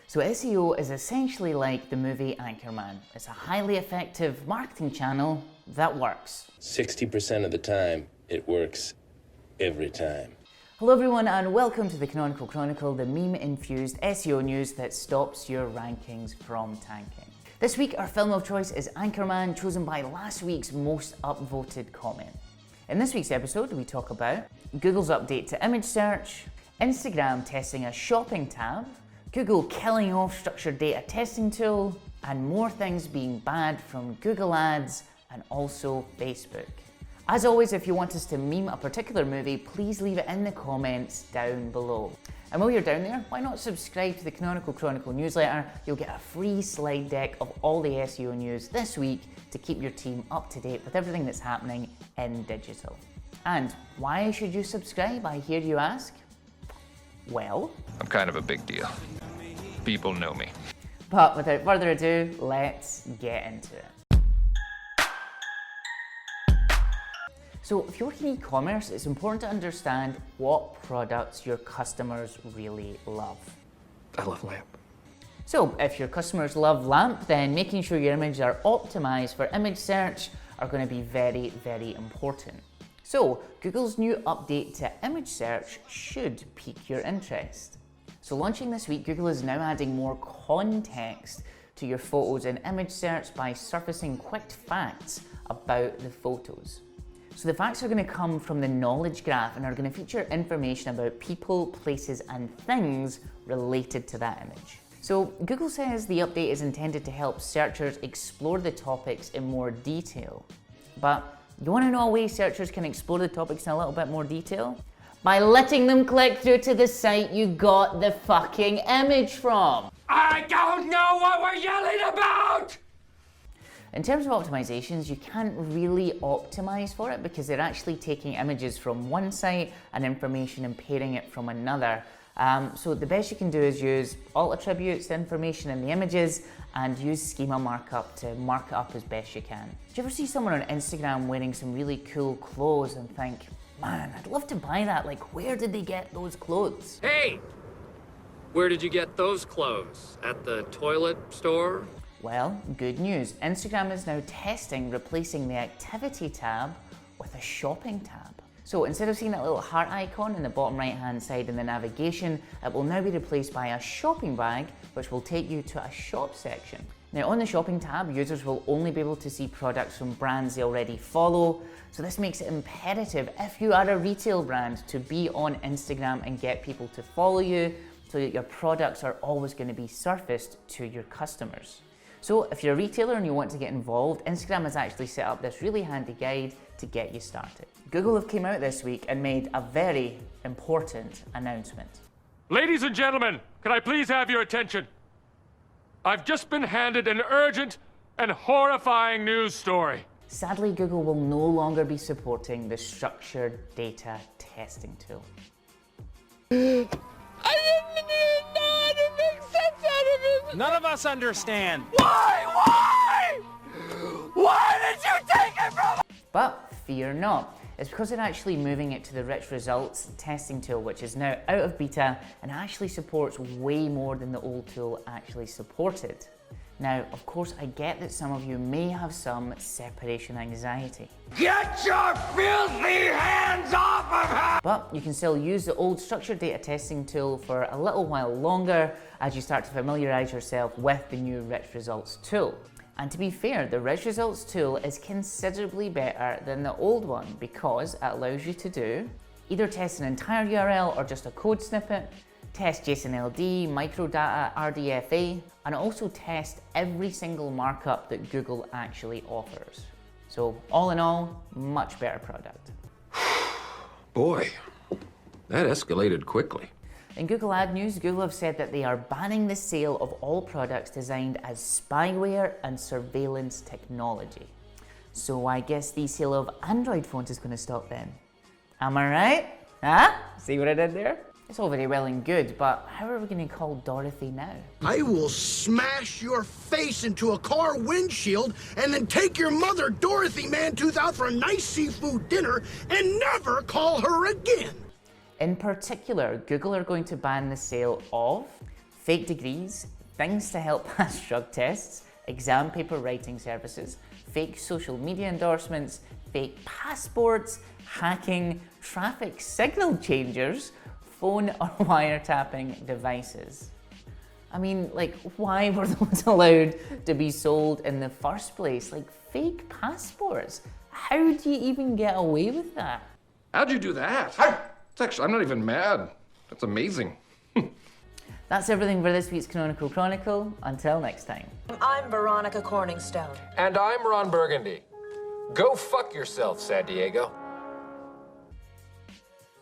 So SEO is essentially like the movie Anchorman. It's a highly effective marketing channel that works. 60% of the time, it works every time. Hello everyone and welcome to the Canonical Chronicle, the meme-infused SEO news that stops your rankings from tanking. This week our film of choice is Anchorman, chosen by last week's most upvoted comment. In this week's episode we talk about Google's update to image search, Instagram testing a shopping tab, Google killing off structured data testing tool, and more things being banned from Google Ads and also Facebook. As always, if you want us to meme a particular movie, please leave it in the comments down below. And while you're down there, why not subscribe to the Canonical Chronicle newsletter? You'll get a free slide deck of all the SEO news this week to keep your team up to date with everything that's happening in digital. And why should you subscribe, I hear you ask? Well, I'm kind of a big deal. People know me. But without further ado, let's get into it. So if you're in e-commerce, it's important to understand what products your customers really love. I love lamp. So if your customers love lamp, then making sure your images are optimized for image search are going to be very, very important. So Google's new update to image search should pique your interest. So launching this week, Google is now adding more context to your photos in image search by surfacing quick facts about the photos. So the facts are going to come from the knowledge graph and are going to feature information about people, places, and things related to that image. So Google says the update is intended to help searchers explore the topics in more detail. But you want to know a way searchers can explore the topics in a little bit more detail? By letting them click through to the site you got the fucking image from. I don't know what we're yelling about! In terms of optimizations, you can't really optimize for it because they're actually taking images from one site and information and pairing it from another. So the best you can do is use alt attributes, the information in the images, and use schema markup to mark it up as best you can. Do you ever see someone on Instagram wearing some really cool clothes and think, man, I'd love to buy that, like where did they get those clothes? Hey! Where did you get those clothes? At the toilet store? Well, good news. Instagram is now testing replacing the activity tab with a shopping tab. So instead of seeing that little heart icon in the bottom right hand side in the navigation, it will now be replaced by a shopping bag, which will take you to a shop section. Now on the shopping tab, users will only be able to see products from brands they already follow. So this makes it imperative, if you are a retail brand, to be on Instagram and get people to follow you so that your products are always going to be surfaced to your customers. So if you're a retailer and you want to get involved, Instagram has actually set up this really handy guide to get you started. Google have came out this week and made a very important announcement. Ladies and gentlemen, can I please have your attention? I've just been handed an urgent and horrifying news story. Sadly, Google will no longer be supporting the structured data testing tool. None of us understand. Why? Why did you take it from me? But fear not. It's because they're actually moving it to the rich results testing tool, which is now out of beta and actually supports way more than the old tool actually supported. Now, of course, I get that some of you may have some separation anxiety. Get your filthy hands off of her! But you can still use the old structured data testing tool for a little while longer as you start to familiarize yourself with the new rich results tool. And to be fair, the rich results tool is considerably better than the old one because it allows you to do either test an entire URL or just a code snippet, test JSON-LD, microdata, RDFA, and also test every single markup that Google actually offers. So all in all, much better product. Boy, that escalated quickly. In Google Ad News, Google have said that they are banning the sale of all products designed as spyware and surveillance technology. So I guess the sale of Android phones is going to stop then. Am I right? Huh? See what I did there? It's all very well and good, but how are we going to call Dorothy now? I will smash your face into a car windshield and then take your mother, Dorothy Mantooth, out for a nice seafood dinner and never call her again. In particular, Google are going to ban the sale of fake degrees, things to help pass drug tests, exam paper writing services, fake social media endorsements, fake passports, hacking, traffic signal changers, phone or wiretapping devices. I mean, like, why were those allowed to be sold in the first place? Like, fake passports. How do you even get away with that? How'd you do that? It's actually, I'm not even mad. That's amazing. That's everything for this week's Canonical Chronicle. Until next time. I'm Veronica Corningstone. And I'm Ron Burgundy. Go fuck yourself, San Diego.